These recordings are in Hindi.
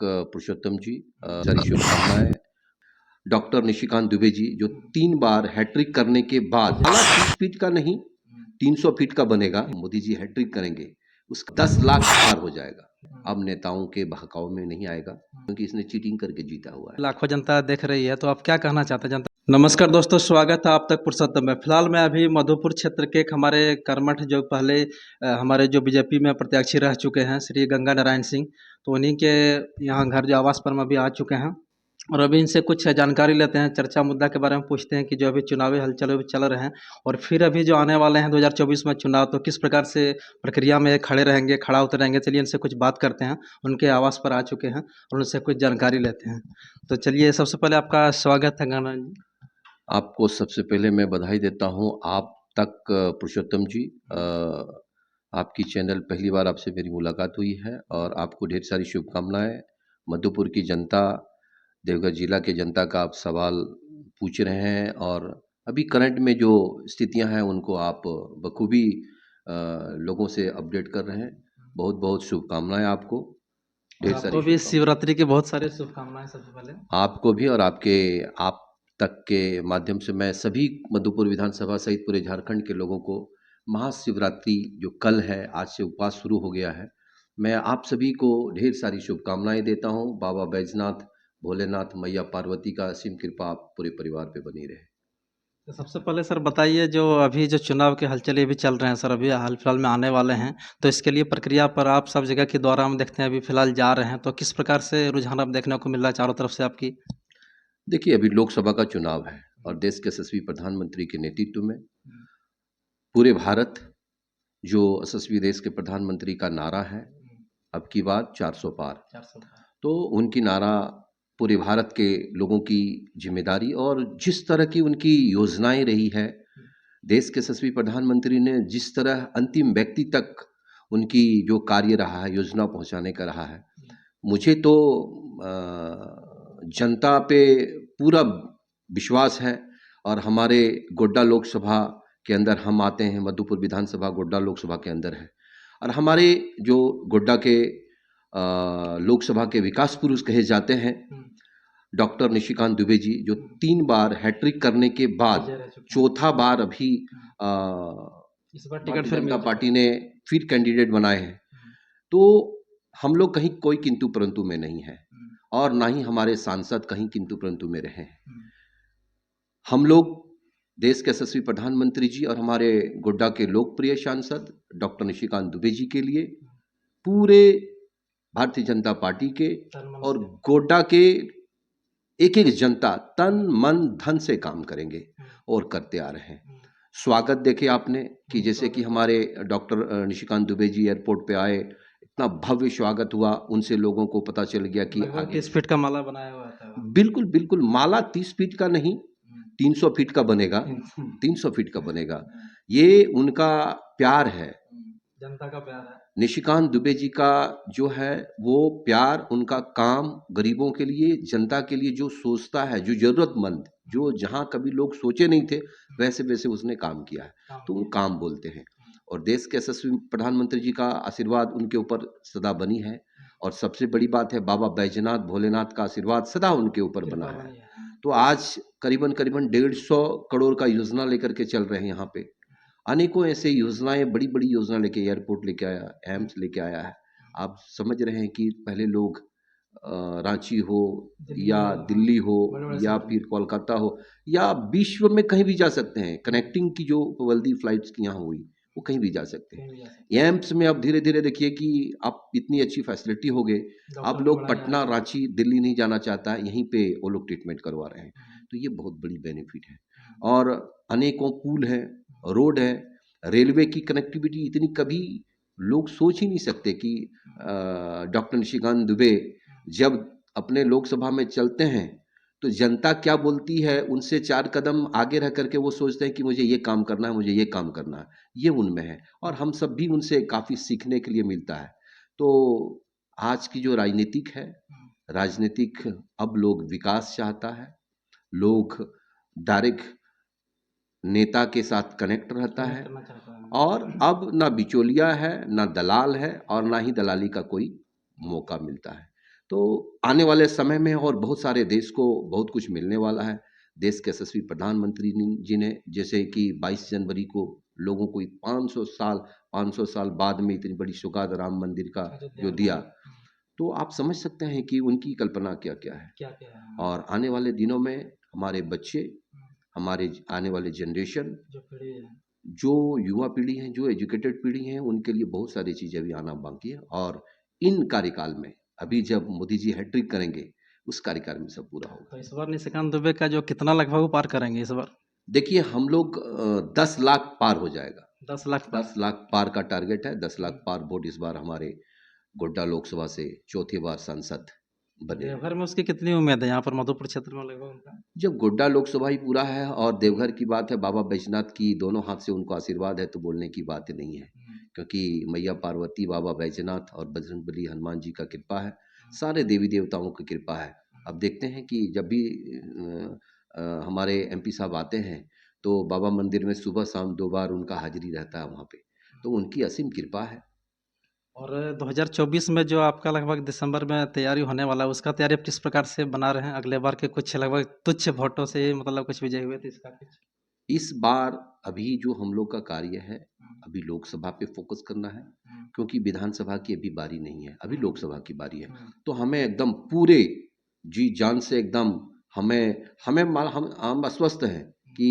पुरुषोत्तम जी, सारी शुभकामनाएं। डॉक्टर निशिकांत दुबे जी जो 3 बार हैट्रिक करने के बाद, माला 30 फीट का नहीं 300 फीट का बनेगा। मोदी जी हैट्रिक करेंगे, उसका 10 लाख पार हो जाएगा। अब नेताओं के बहकाव में नहीं आएगा, क्योंकि इसने चीटिंग करके जीता हुआ है। लाखों जनता देख रही है, तो आप क्या कहना चाहते हैं जनता? नमस्कार दोस्तों, स्वागत है आप तक पुरुषोत्तम में। फिलहाल मैं अभी मधुपुर क्षेत्र के हमारे कर्मठ जो पहले हमारे जो बीजेपी में प्रत्याशी रह चुके हैं श्री गंगा नारायण सिंह, तो उन्हीं के यहाँ घर जो आवास पर हम अभी आ चुके हैं और अभी इनसे कुछ जानकारी लेते हैं, चर्चा मुद्दा के बारे में पूछते हैं कि जो अभी चुनावी हलचल अभी चल रहे हैं और फिर अभी जो आने वाले हैं 2024 में चुनाव, तो किस प्रकार से प्रक्रिया में खड़े रहेंगे, खड़ा उतरेंगे। चलिए इनसे कुछ बात करते हैं, उनके आवास पर आ चुके हैं और उनसे कुछ जानकारी लेते हैं। तो चलिए, सबसे पहले आपका स्वागत है गंगा जी। आपको सबसे पहले मैं बधाई देता हूं आप तक पुरुषोत्तम जी। आपकी चैनल पहली बार आपसे मेरी मुलाकात हुई है और आपको ढेर सारी शुभकामनाएं। मधुपुर की जनता, देवघर जिला के जनता का आप सवाल पूछ रहे हैं और अभी करंट में जो स्थितियां हैं उनको आप बखूबी लोगों से अपडेट कर रहे हैं। बहुत बहुत शुभकामनाएं आपको, ढेर सारी आपको भी शुभकामनाएं। शिवरात्रि की बहुत सारी शुभकामनाएं सबसे पहले। आपको भी और आप तक के माध्यम से मैं सभी मधुपुर विधानसभा सहित पूरे झारखंड के लोगों को महाशिवरात्रि जो कल है, आज से उपवास शुरू हो गया है, मैं आप सभी को ढेर सारी शुभकामनाएं देता हूं। बाबा बैजनाथ, भोलेनाथ, मैया पार्वती का असीम कृपा आप पूरे परिवार पे बनी रहे। तो सबसे पहले सर बताइए, जो अभी जो चुनाव के हलचल भी चल रहे हैं सर, अभी हाल फिलहाल में आने वाले हैं, तो इसके लिए प्रक्रिया पर आप सब जगह के दौरा हम देखते हैं अभी फिलहाल जा रहे हैं, तो किस प्रकार से रुझान अब देखने को मिल रहा है चारों तरफ से आपकी? देखिए, अभी लोकसभा का चुनाव है और देश के यशस्वी प्रधानमंत्री के नेतृत्व में पूरे भारत, जो यशस्वी देश के प्रधानमंत्री का नारा है, अब की बात 400 पार, तो उनकी नारा पूरे भारत के लोगों की जिम्मेदारी और जिस तरह की उनकी योजनाएं रही है, देश के यशस्वी प्रधानमंत्री ने जिस तरह अंतिम व्यक्ति तक उनकी जो कार्य रहा है, योजना पहुंचाने का रहा है, मुझे तो जनता पे पूरा विश्वास है। और हमारे गोड्डा लोकसभा के अंदर हम आते हैं, मधुपुर विधानसभा गोड्डा लोकसभा के अंदर है, और हमारे जो गोड्डा के लोकसभा के विकास पुरुष कहे जाते हैं डॉक्टर निशिकांत दुबे जी, जो 3 बार हैट्रिक करने के बाद चौथा बार अभी इस बार टिकट भारतीय फिर जनता मिल पार्टी ने फिर कैंडिडेट बनाए हैं। तो हम लोग कहीं कोई किंतु परंतु में नहीं है और ना ही हमारे सांसद कहीं किंतु परंतु में रहे हैं। हम लोग देश के यशस्वी प्रधानमंत्री जी और हमारे गोड्डा के लोकप्रिय सांसद डॉक्टर निशिकांत दुबे जी के लिए, पूरे भारतीय जनता पार्टी के और गोड्डा के एक एक जनता तन मन धन से काम करेंगे और करते आ रहे हैं। स्वागत देखे आपने कि जैसे कि हमारे डॉक्टर निशिकांत दुबे जी एयरपोर्ट पे आए, इतना भव्य स्वागत हुआ, उनसे लोगों को पता चल गया कि आगे 30 फीट का माला बनाया हुआ था। बिल्कुल बिल्कुल, माला 30 फीट का नहीं 300 फीट का बनेगा, 300 फीट का बनेगा। ये उनका प्यार है, जनता का प्यार है। निशिकांत दुबे जी का जो है वो प्यार, उनका काम गरीबों के लिए, जनता के लिए जो सोचता है, जो जरूरतमंद, जो जहां कभी लोग सोचे नहीं थे वैसे वैसे उसने काम किया है, तो वो काम बोलते हैं। और देश के यशस्वी प्रधानमंत्री जी का आशीर्वाद उनके ऊपर सदा बनी है और सबसे बड़ी बात है बाबा बैजनाथ भोलेनाथ का आशीर्वाद सदा उनके ऊपर बना है। तो आज करीबन करीबन 150 करोड़ का योजना लेकर के चल रहे हैं यहाँ पे। अनेकों ऐसे योजनाएं, बड़ी बड़ी योजना लेके एयरपोर्ट लेके आया, एम्स लेके आया है। आप समझ रहे हैं कि पहले लोग रांची हो या दिल्ली हो या फिर कोलकाता हो या विश्व में कहीं भी जा सकते हैं। कनेक्टिंग की जो वर्ल्दी फ्लाइट्स की यहाँ हुई, वो कहीं भी जा सकते हैं। एम्स में अब धीरे धीरे देखिए कि आप इतनी अच्छी फैसिलिटी हो गए, अब लोग पटना, रांची, दिल्ली नहीं जाना चाहता है, यहीं पे वो लोग ट्रीटमेंट करवा रहे हैं। तो ये बहुत बड़ी बेनिफिट है। और अनेकों पुल हैं, रोड है, रेलवे की कनेक्टिविटी इतनी कभी लोग सोच ही नहीं सकते कि डॉक्टर निशिकांत दुबे जब अपने लोकसभा में चलते हैं तो जनता क्या बोलती है उनसे 4 कदम आगे रह करके वो सोचते हैं कि मुझे ये काम करना है, मुझे ये काम करना है, ये उनमें है और हम सब भी उनसे काफ़ी सीखने के लिए मिलता है। तो आज की जो राजनीतिक है, राजनीतिक अब लोग विकास चाहता है, लोग डायरेक्ट नेता के साथ कनेक्ट रहता है और अब ना बिचौलिया है, ना दलाल है और ना ही दलाली का कोई मौका मिलता है। तो आने वाले समय में और बहुत सारे देश को बहुत कुछ मिलने वाला है। देश के यशस्वी प्रधानमंत्री जी ने जैसे कि 22 जनवरी को लोगों को 500 साल बाद में इतनी बड़ी सौगात राम मंदिर का जो अयोध्या दिया, में तो आप समझ सकते हैं कि उनकी कल्पना क्या-क्या है। क्या-क्या है? और आने वाले दिनों में हमारे बच्चे, हमारे आने वाले जनरेशन, जो पीढ़ी है। जो युवा पीढ़ी है, जो एजुकेटेड पीढ़ी है, उनके लिए बहुत सारी चीज़ें अभी आना बाकी है और इन कार्यकाल में अभी जब मोदी जी हैट्रिक करेंगे, उस कार्यकाल में सब पूरा होगा। तो इस बार निशिकांत दुबे का जो कितना लगभग वो पार करेंगे इस बार? देखिए हम लोग 10 लाख पार हो जाएगा। 10 लाख पार। 10 लाख पार का टारगेट है, 10 हुँ। लाख पार वोट इस बार हमारे गोड्डा लोकसभा से चौथी बार सांसद बने। देवघर में उसकी कितनी उम्मीद है यहाँ पर मधुपुर क्षेत्र में लगभग उनका? जब गोड्डा लोकसभा ही पूरा है और देवघर की बात है, बाबा बैजनाथ की दोनों हाथ से उनको आशीर्वाद है तो बोलने की बात नहीं है। हुँ। क्योंकि मैया पार्वती, बाबा बैजनाथ और बजरंगबली हनुमान जी का कृपा है, हुँ। सारे देवी देवताओं की कृपा है। अब देखते हैं कि जब भी हमारे एमपी साहब आते हैं तो बाबा मंदिर में सुबह शाम 2 बार उनका हाजिरी रहता है वहाँ पे, तो उनकी असीम कृपा है। और 2024 में जो आपका लगभग दिसंबर में तैयारी होने वाला है, उसका तैयारी आप किस प्रकार से बना रहे हैं? अगले बार के कुछ लगभग तुच्छ वोटों से ही मतलब कुछ विजय हुए थे, इसका कुछ? इस बार अभी जो हम लोग का कार्य है, हुँ। अभी लोकसभा पे फोकस करना है, हुँ। क्योंकि विधानसभा की अभी बारी नहीं है, अभी हुँ। लोकसभा की बारी है। हुँ। तो हमें एकदम पूरे जी जान से एकदम हमें हमें हम आश्वस्त हैं कि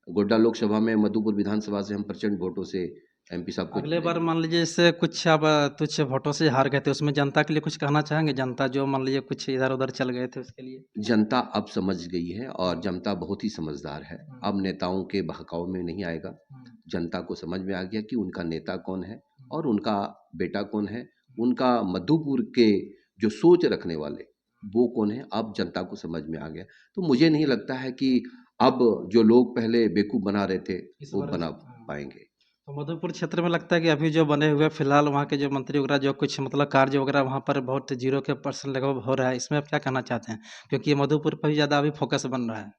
गोड्डा लोकसभा में मधुपुर विधानसभा से हम प्रचंड वोटों से एमपी साहब को अगले बार चुनेंगे। मान लीजिए इससे कुछ आप तुच्छ वोटों से हार गए थे, उसमें जनता के लिए कुछ कहना चाहेंगे? जनता जो मान लीजिए कुछ इधर-उधर चल गए थे उसके लिए? जनता अब समझ गई है और जनता बहुत ही समझदार है। हुँ। अब नेताओं के बहकाव में नहीं आएगा। हुँ। जनता को समझ में आ गया कि उनका नेता कौन है हुँ। और उनका बेटा कौन है। उनका मधुपुर के जो सोच रखने वाले, वो कौन है, अब जनता को समझ में आ गया। तो मुझे नहीं लगता है कि अब जो लोग पहले बेवकूफ़ बना रहे थे, इस वो बार बना हाँ। पाएँगे। तो मधुपुर क्षेत्र में लगता है कि अभी जो बने हुए फिलहाल वहाँ के जो मंत्री वगैरह जो कुछ मतलब कार्य वगैरह वहाँ पर बहुत 0 के % लगभग हो रहा है, इसमें आप क्या कहना चाहते हैं? क्योंकि ये मधुपुर पर ही ज़्यादा अभी फ़ोकस बन रहा है।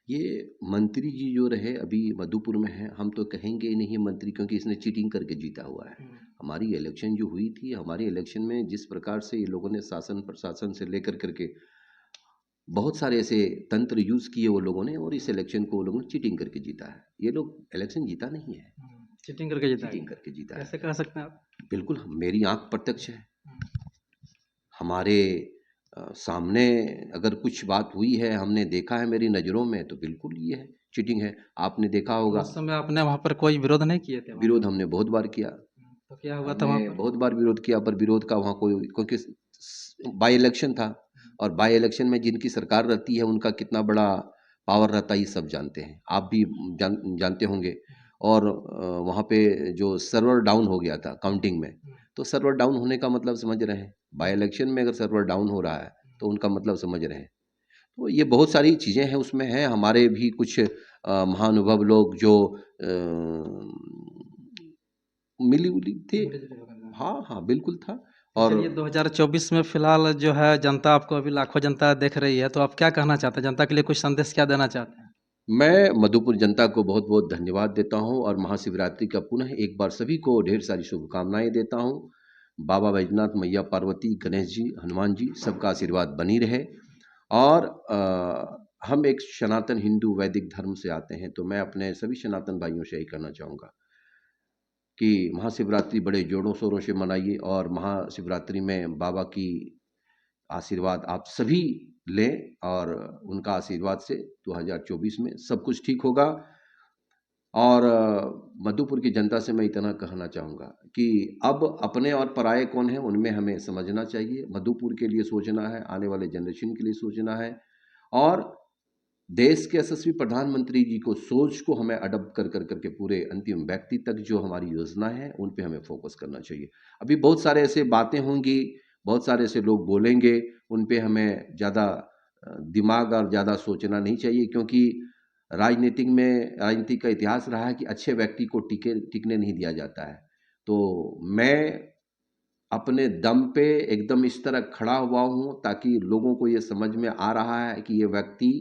ये मंत्री जी जो रहे अभी मधुपुर में हैं, हम तो कहेंगे ही नहीं मंत्री क्योंकि इसने चीटिंग करके जीता हुआ है। हुँ। हमारी इलेक्शन जो हुई थी, हमारी इलेक्शन में जिस प्रकार से ये लोगों ने शासन प्रशासन से लेकर करके बहुत सारे ऐसे तंत्र यूज़ किए वो लोगों ने और इस इलेक्शन को वो लोगों ने चीटिंग करके जीता है। ये लोग इलेक्शन जीता नहीं है, चीटिंग करके जीता है। चीटिंग करके जीता है। कैसे कह सकते हैं आप? बिल्कुल, मेरी आँख प्रत्यक्ष है। हुँ। हमारे सामने अगर कुछ बात हुई है, हमने देखा है मेरी नज़रों में, तो बिल्कुल ये है, चीटिंग है। आपने देखा तो होगा, उस समय आपने वहाँ पर कोई विरोध नहीं किए थे वहाँ विरोध पर? हमने बहुत बार किया। तो क्या हुआ था हमने वहाँ पर? बहुत बार विरोध किया, पर विरोध का वहाँ कोई क्योंकि बाई इलेक्शन था और बाई इलेक्शन में जिनकी सरकार रहती है, उनका कितना बड़ा पावर रहता है, ये सब जानते हैं। आप भी जानते होंगे और वहाँ पे जो सर्वर डाउन हो गया था काउंटिंग में, तो सर्वर डाउन होने का मतलब समझ रहे हैं। बाई इलेक्शन में अगर सर्वर डाउन हो रहा है, तो उनका मतलब समझ रहे हैं। तो ये बहुत सारी चीज़ें हैं उसमें हैं, हमारे भी कुछ महानुभव लोग जो मिली-जुली थे। मिली-जुली भगत हाँ। हाँ, हाँ, बिल्कुल था तो और चलिए 2024 में फिलहाल जो है जनता आपको अभी लाखों जनता देख रही है, तो आप क्या कहना चाहते हैं? जनता के लिए कुछ संदेश क्या देना चाहते हैं? मैं मधुपुर जनता को बहुत-बहुत धन्यवाद देता हूँ और महाशिवरात्रि का पुनः एक बार सभी को ढेर सारी शुभकामनाएँ देता हूँ। बाबा बैजनाथ, मैया पार्वती, गणेश जी, हनुमान जी सबका आशीर्वाद बनी रहे और हम एक सनातन हिंदू वैदिक धर्म से आते हैं, तो मैं अपने सभी सनातन भाइयों से यही कहना चाहूँगा कि महाशिवरात्रि बड़े जोरों-शोरों से मनाइए और महाशिवरात्रि में बाबा की आशीर्वाद आप सभी लें और उनका आशीर्वाद से 2024 में सब कुछ ठीक होगा और मधुपुर की जनता से मैं इतना कहना चाहूँगा कि अब अपने और पराये कौन हैं उनमें हमें समझना चाहिए। मधुपुर के लिए सोचना है, आने वाले जनरेशन के लिए सोचना है और देश के यशस्वी प्रधानमंत्री जी को सोच को हमें अडॉप्ट कर के पूरे अंतिम व्यक्ति तक जो हमारी योजना है उन पे हमें फोकस करना चाहिए। अभी बहुत सारे ऐसे बातें होंगी, बहुत सारे ऐसे लोग बोलेंगे, उन पे हमें ज़्यादा दिमाग और ज़्यादा सोचना नहीं चाहिए क्योंकि राजनीति का इतिहास रहा है कि अच्छे व्यक्ति को टिकने नहीं दिया जाता है। तो मैं अपने दम पे एकदम इस तरह खड़ा हुआ हूँ ताकि लोगों को ये समझ में आ रहा है कि ये व्यक्ति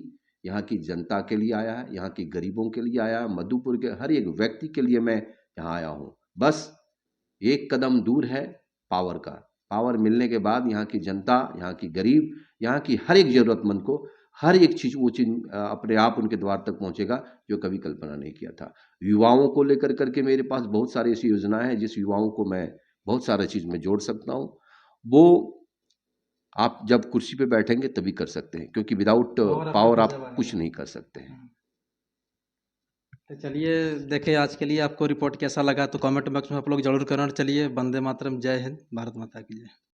यहाँ की जनता के लिए आया है, यहाँ के गरीबों के लिए आया है, मधुपुर के हर एक व्यक्ति के लिए मैं यहाँ आया हूँ। बस एक कदम दूर है पावर का, पावर मिलने के बाद यहाँ की जनता, यहाँ की गरीब, यहाँ की हर एक ज़रूरतमंद को हर एक चीज़ वो चीज़ अपने आप उनके द्वार तक पहुँचेगा, जो कभी कल्पना नहीं किया था। युवाओं को लेकर के मेरे पास बहुत सारी ऐसी योजनाएँ हैं, जिस युवाओं को मैं बहुत सारा चीज़ में जोड़ सकता हूँ। वो आप जब कुर्सी पे बैठेंगे तभी कर सकते हैं, क्योंकि विदाउट और अपने पावर पास आप जब कुछ आएगा। नहीं कर सकते हैं। तो चलिए, देखिए आज के लिए आपको रिपोर्ट कैसा लगा तो कमेंट बॉक्स में आप लोग ज़रूर करना। चलिए, वंदे मातरम, जय हिंद, भारत माता की जय।